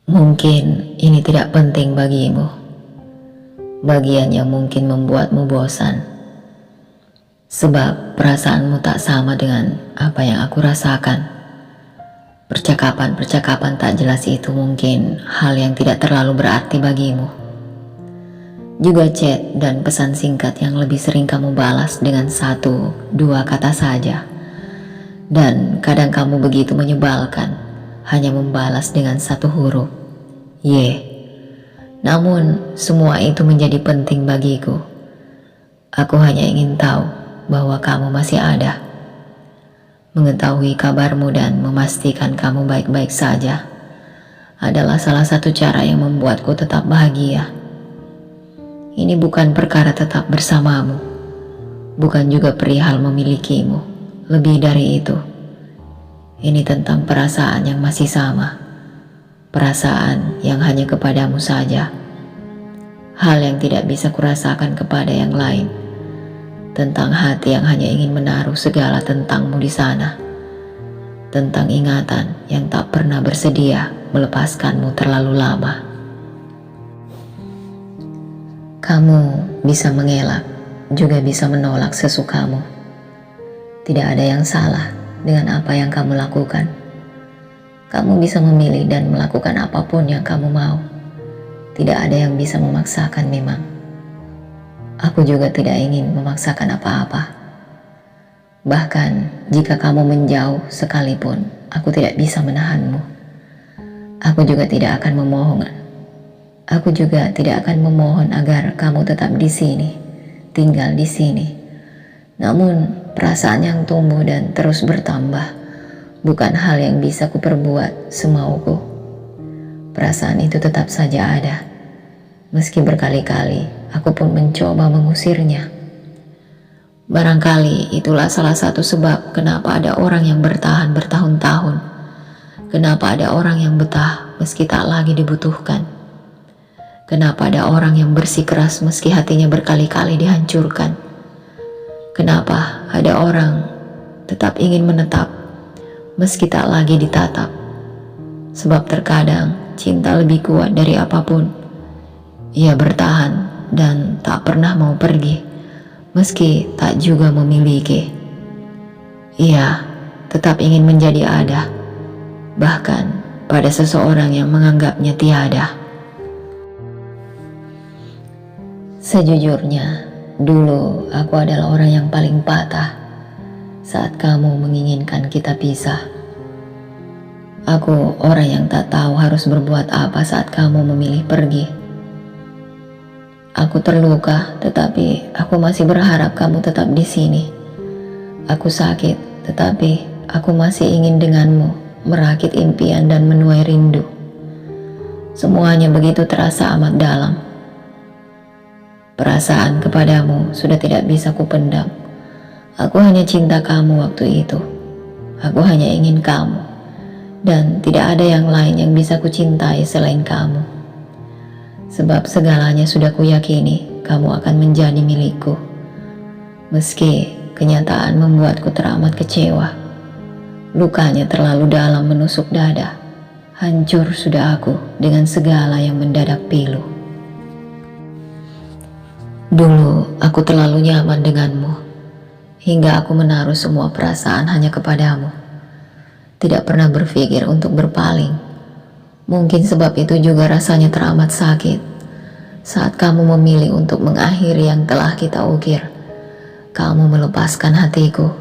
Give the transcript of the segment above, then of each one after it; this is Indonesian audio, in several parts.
Mungkin ini tidak penting bagimu, bagian yang mungkin membuatmu bosan, sebab perasaanmu tak sama dengan apa yang aku rasakan. Percakapan-percakapan tak jelas itu mungkin hal yang tidak terlalu berarti bagimu. Juga chat dan pesan singkat yang lebih sering kamu balas dengan 1-2 kata saja. Dan kadang kamu begitu menyebalkan, hanya membalas dengan 1 huruf, Y. Namun semua itu menjadi penting bagiku. Aku hanya ingin tahu bahwa kamu masih ada. Mengetahui kabarmu dan memastikan kamu baik-baik saja adalah salah satu cara yang membuatku tetap bahagia. Ini bukan perkara tetap bersamamu, bukan juga perihal memilikimu. Lebih dari itu, ini tentang perasaan yang masih sama, perasaan yang hanya kepadamu saja, hal yang tidak bisa kurasakan kepada yang lain, tentang hati yang hanya ingin menaruh segala tentangmu di sana, tentang ingatan yang tak pernah bersedia melepaskanmu terlalu lama. Kamu bisa mengelak, juga bisa menolak sesukamu. Tidak ada yang salah dengan apa yang kamu lakukan. Kamu bisa memilih dan melakukan apapun yang kamu mau. Tidak ada yang bisa memaksakan memang. Aku juga tidak ingin memaksakan apa-apa. Bahkan jika kamu menjauh sekalipun, aku tidak bisa menahanmu. Aku juga tidak akan memohon agar kamu tetap di sini, tinggal di sini. Namun perasaan yang tumbuh dan terus bertambah bukan hal yang bisa kuperbuat semauku. Perasaan itu tetap saja ada, meski berkali-kali aku pun mencoba mengusirnya. Barangkali itulah salah satu sebab kenapa ada orang yang bertahan bertahun-tahun, kenapa ada orang yang betah meski tak lagi dibutuhkan, kenapa ada orang yang bersikeras meski hatinya berkali-kali dihancurkan, kenapa ada orang tetap ingin menetap meski tak lagi ditatap. Sebab terkadang cinta lebih kuat dari apapun. Ia bertahan dan tak pernah mau pergi, meski tak juga memiliki. Ia tetap ingin menjadi ada, bahkan pada seseorang yang menganggapnya tiada. Sejujurnya, dulu aku adalah orang yang paling patah saat kamu menginginkan kita pisah. Aku orang yang tak tahu harus berbuat apa saat kamu memilih pergi. Aku terluka, tetapi aku masih berharap kamu tetap di sini. Aku sakit, tetapi aku masih ingin denganmu merakit impian dan menuai rindu. Semuanya begitu terasa amat dalam. Perasaan kepadamu sudah tidak bisa kupendam. Aku hanya cinta kamu waktu itu. Aku hanya ingin kamu. Dan tidak ada yang lain yang bisa kucintai selain kamu. Sebab segalanya sudah kuyakini kamu akan menjadi milikku. Meski kenyataan membuatku teramat kecewa. Lukanya terlalu dalam menusuk dada. Hancur sudah aku dengan segala yang mendadak pilu. Dulu aku terlalu nyaman denganmu, hingga aku menaruh semua perasaan hanya kepadamu. Tidak pernah berpikir untuk berpaling. Mungkin sebab itu juga rasanya teramat sakit saat kamu memilih untuk mengakhiri yang telah kita ukir. Kamu melepaskan hatiku.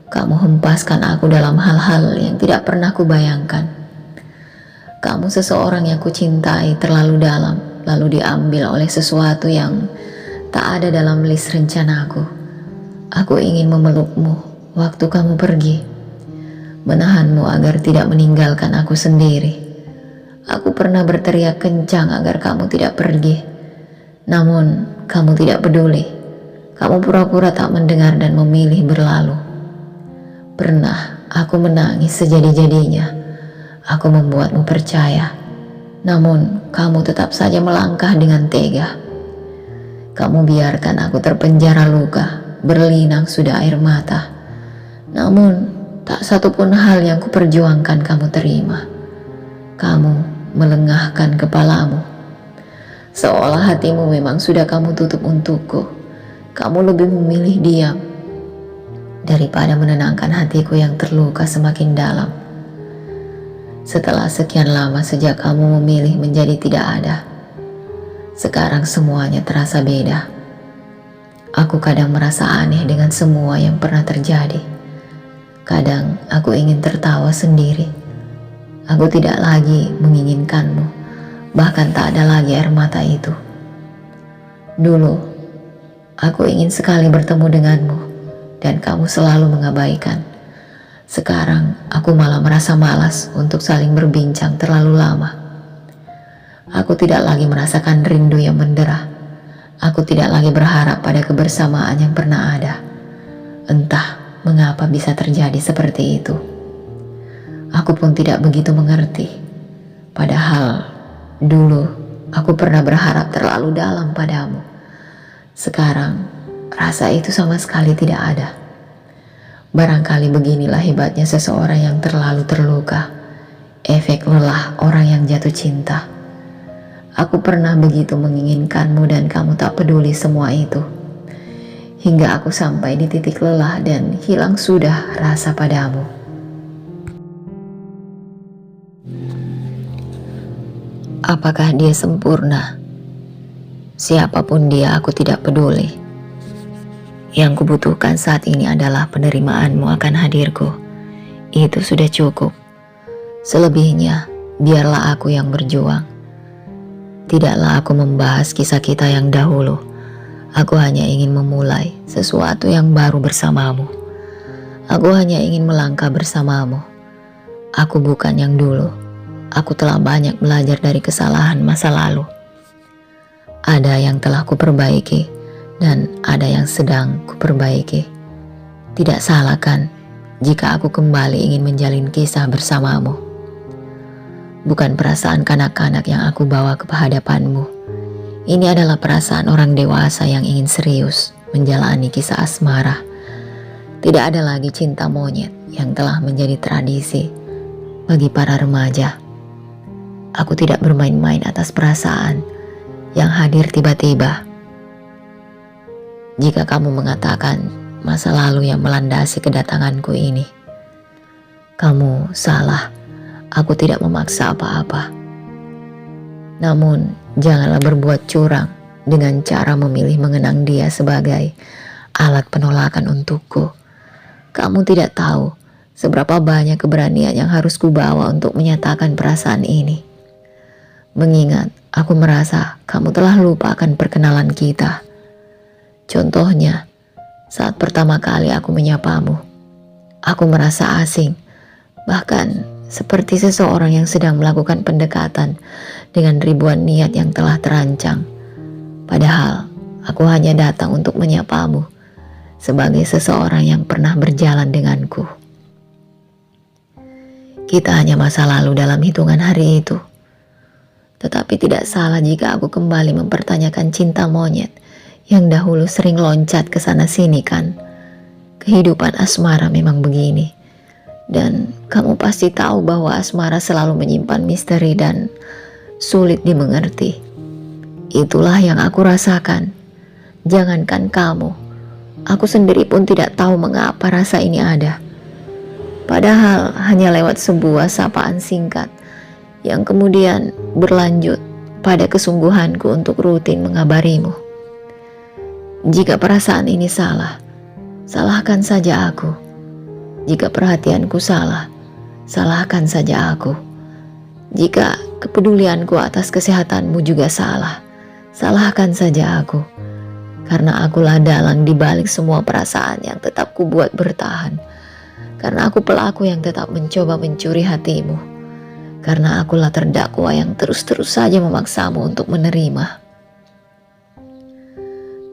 Kamu hempaskan aku dalam hal-hal yang tidak pernah kubayangkan. Kamu seseorang yang kucintai terlalu dalam, lalu diambil oleh sesuatu yang tak ada dalam list rencanaku. Aku ingin memelukmu waktu kamu pergi, menahanmu agar tidak meninggalkan aku sendiri. Aku pernah berteriak kencang agar kamu tidak pergi, namun kamu tidak peduli. Kamu pura-pura tak mendengar dan memilih berlalu. Pernah aku menangis sejadi-jadinya. Aku membuatmu percaya, namun kamu tetap saja melangkah dengan tega. Kamu biarkan aku terpenjara luka, berlinang sudah air mata. Namun tak satu pun hal yang kuperjuangkan kamu terima. Kamu melengahkan kepalamu. Seolah hatimu memang sudah kamu tutup untukku. Kamu lebih memilih diam daripada menenangkan hatiku yang terluka semakin dalam. Setelah sekian lama sejak kamu memilih menjadi tidak ada, sekarang semuanya terasa beda. Aku kadang merasa aneh dengan semua yang pernah terjadi. Kadang aku ingin tertawa sendiri. Aku tidak lagi menginginkanmu, bahkan tak ada lagi air mata itu. Dulu, aku ingin sekali bertemu denganmu, dan kamu selalu mengabaikan. Sekarang, aku malah merasa malas untuk saling berbincang terlalu lama. Aku tidak lagi merasakan rindu yang mendera. Aku tidak lagi berharap pada kebersamaan yang pernah ada. Entah mengapa bisa terjadi seperti itu. Aku pun tidak begitu mengerti. Padahal dulu aku pernah berharap terlalu dalam padamu. Sekarang rasa itu sama sekali tidak ada. Barangkali beginilah hebatnya seseorang yang terlalu terluka. Efek lelah orang yang jatuh cinta. Aku pernah begitu menginginkanmu dan kamu tak peduli semua itu. Hingga aku sampai di titik lelah dan hilang sudah rasa padamu. Apakah dia sempurna? Siapapun dia, aku tidak peduli. Yang kubutuhkan saat ini adalah penerimaanmu akan hadirku. Itu sudah cukup. Selebihnya, biarlah aku yang berjuang. Tidaklah aku membahas kisah kita yang dahulu. Aku hanya ingin memulai sesuatu yang baru bersamamu. Aku hanya ingin melangkah bersamamu. Aku bukan yang dulu. Aku telah banyak belajar dari kesalahan masa lalu. Ada yang telah kuperbaiki dan ada yang sedang kuperbaiki. Tidak salah kan jika aku kembali ingin menjalin kisah bersamamu. Bukan perasaan kanak-kanak yang aku bawa ke hadapanmu. Ini adalah perasaan orang dewasa yang ingin serius menjalani kisah asmara. Tidak ada lagi cinta monyet yang telah menjadi tradisi bagi para remaja. Aku tidak bermain-main atas perasaan yang hadir tiba-tiba. Jika kamu mengatakan masa lalu yang melandasi kedatanganku ini, kamu salah. Aku tidak memaksa apa-apa. Namun, janganlah berbuat curang dengan cara memilih mengenang dia sebagai alat penolakan untukku. Kamu tidak tahu seberapa banyak keberanian yang harus kubawa untuk menyatakan perasaan ini. Mengingat aku merasa kamu telah lupa akan perkenalan kita. Contohnya, saat pertama kali aku menyapamu, aku merasa asing, bahkan seperti seseorang yang sedang melakukan pendekatan dengan ribuan niat yang telah terancang. Padahal, aku hanya datang untuk menyapamu sebagai seseorang yang pernah berjalan denganku. Kita hanya masa lalu dalam hitungan hari itu. Tetapi tidak salah jika aku kembali mempertanyakan cinta monyet yang dahulu sering loncat ke sana sini kan. Kehidupan asmara memang begini. Dan kamu pasti tahu bahwa asmara selalu menyimpan misteri dan sulit dimengerti. Itulah yang aku rasakan. Jangankan kamu, aku sendiri pun tidak tahu mengapa rasa ini ada. Padahal hanya lewat sebuah sapaan singkat yang kemudian berlanjut pada kesungguhanku untuk rutin mengabarimu. Jika perasaan ini salah, salahkan saja aku. Jika perhatianku salah, salahkan saja aku. Jika kepedulianku atas kesehatanmu juga salah, salahkan saja aku. Karena akulah dalang di balik semua perasaan yang tetap kubuat bertahan. Karena aku pelaku yang tetap mencoba mencuri hatimu. Karena akulah terdakwa yang terus-terus saja memaksamu untuk menerima.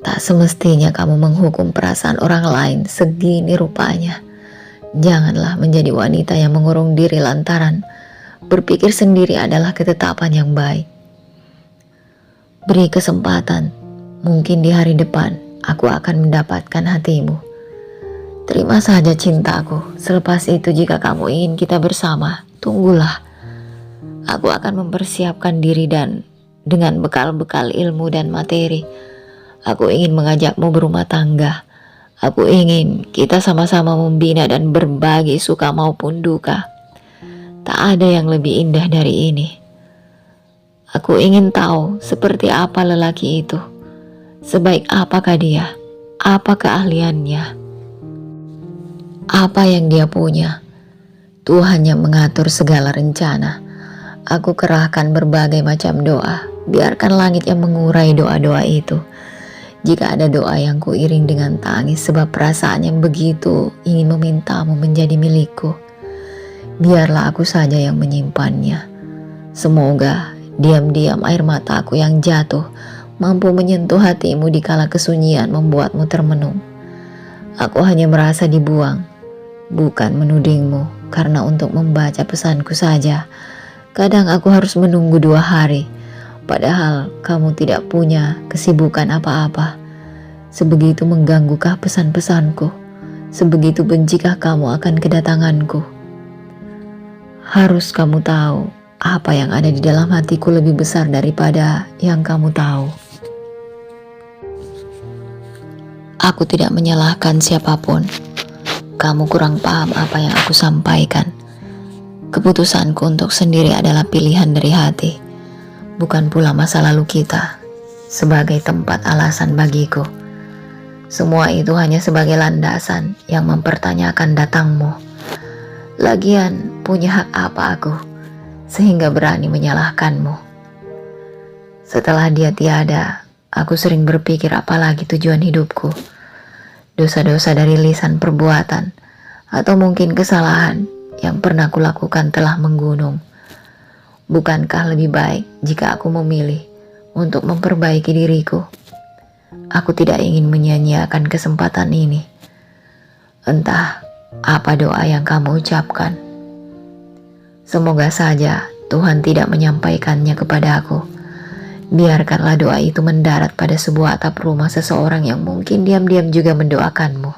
Tak semestinya kamu menghukum perasaan orang lain segini rupanya. Janganlah menjadi wanita yang mengurung diri lantaran berpikir sendiri adalah ketetapan yang baik. Beri kesempatan, mungkin di hari depan aku akan mendapatkan hatimu. Terima saja cintaku. Selepas itu jika kamu ingin kita bersama, tunggulah. Aku akan mempersiapkan diri dan dengan bekal-bekal ilmu dan materi. Aku ingin mengajakmu berumah tangga. Aku ingin kita sama-sama membina dan berbagi suka maupun duka. Tak ada yang lebih indah dari ini. Aku ingin tahu seperti apa lelaki itu. Sebaik apakah dia? Apa keahliannya? Apa yang dia punya? Tuhan yang mengatur segala rencana. Aku kerahkan berbagai macam doa. Biarkan langit yang mengurai doa-doa itu. Jika ada doa yang kuiring dengan tangis sebab perasaan yang begitu ingin memintamu menjadi milikku, biarlah aku saja yang menyimpannya. Semoga diam-diam air mataku yang jatuh mampu menyentuh hatimu di kala kesunyian membuatmu termenung. Aku hanya merasa dibuang, bukan menudingmu, karena untuk membaca pesanku saja kadang aku harus menunggu 2 hari. Padahal kamu tidak punya kesibukan apa-apa. Sebegitu mengganggukah pesan-pesanku? Sebegitu bencikah kamu akan kedatanganku? Harus kamu tahu, apa yang ada di dalam hatiku lebih besar daripada yang kamu tahu. Aku tidak menyalahkan siapapun. Kamu kurang paham apa yang aku sampaikan. Keputusanku untuk sendiri adalah pilihan dari hati. Bukan pula masa lalu kita sebagai tempat alasan bagiku. Semua itu hanya sebagai landasan yang mempertanyakan datangmu. Lagian punya hak apa aku sehingga berani menyalahkanmu? Setelah dia tiada, aku sering berpikir apalagi tujuan hidupku. Dosa-dosa dari lisan perbuatan atau mungkin kesalahan yang pernah kulakukan telah menggunung. Bukankah lebih baik jika aku memilih untuk memperbaiki diriku? Aku tidak ingin menyia-nyiakan kesempatan ini. Entah apa doa yang kamu ucapkan. Semoga saja Tuhan tidak menyampaikannya kepadaku. Biarkanlah doa itu mendarat pada sebuah atap rumah seseorang yang mungkin diam-diam juga mendoakanmu.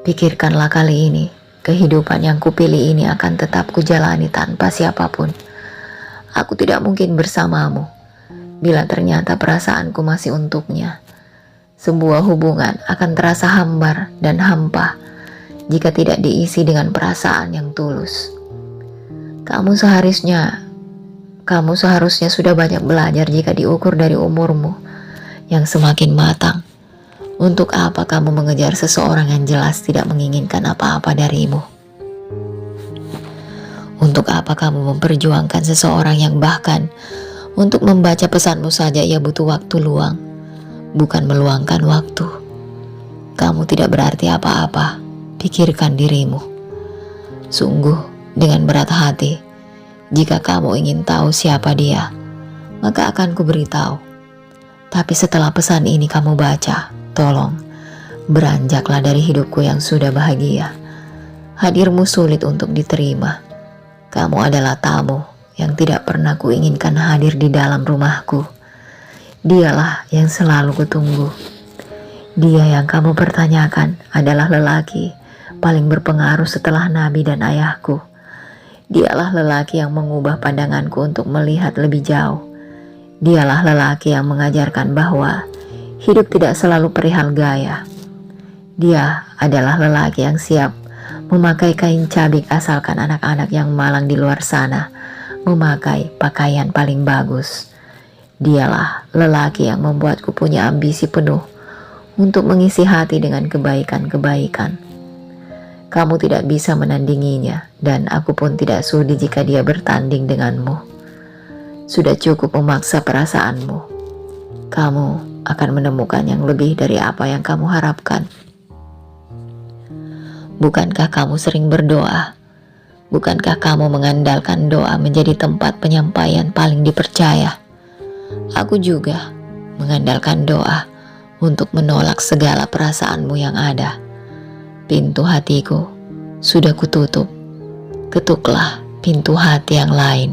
Pikirkanlah kali ini. Kehidupan yang kupilih ini akan tetap kujalani tanpa siapapun. Aku tidak mungkin bersamamu bila ternyata perasaanku masih untuknya. Sebuah hubungan akan terasa hambar dan hampa jika tidak diisi dengan perasaan yang tulus. Kamu seharusnya sudah banyak belajar jika diukur dari umurmu yang semakin matang. Untuk apa kamu mengejar seseorang yang jelas tidak menginginkan apa-apa darimu? Untuk apa kamu memperjuangkan seseorang yang bahkan untuk membaca pesanmu saja ia butuh waktu luang, bukan meluangkan waktu? Kamu tidak berarti apa-apa, pikirkan dirimu. Sungguh dengan berat hati, jika kamu ingin tahu siapa dia, maka akan kuberitahu. Tapi setelah pesan ini kamu baca, tolong, beranjaklah dari hidupku yang sudah bahagia. Hadirmu sulit untuk diterima. Kamu adalah tamu yang tidak pernah kuinginkan hadir di dalam rumahku. Dialah yang selalu kutunggu. Dia yang kamu pertanyakan adalah lelaki paling berpengaruh setelah Nabi dan ayahku. Dialah lelaki yang mengubah pandanganku untuk melihat lebih jauh. Dialah lelaki yang mengajarkan bahwa hidup tidak selalu perihal gaya. Dia adalah lelaki yang siap memakai kain cabik asalkan anak-anak yang malang di luar sana memakai pakaian paling bagus. Dialah lelaki yang membuatku punya ambisi penuh untuk mengisi hati dengan kebaikan-kebaikan. Kamu tidak bisa menandinginya dan aku pun tidak sudi jika dia bertanding denganmu. Sudah cukup memaksa perasaanmu. Kamu akan menemukan yang lebih dari apa yang kamu harapkan. Bukankah kamu sering berdoa? Bukankah kamu mengandalkan doa menjadi tempat penyampaian paling dipercaya? Aku juga mengandalkan doa untuk menolak segala perasaanmu yang ada. Pintu hatiku sudah kututup. Ketuklah pintu hati yang lain.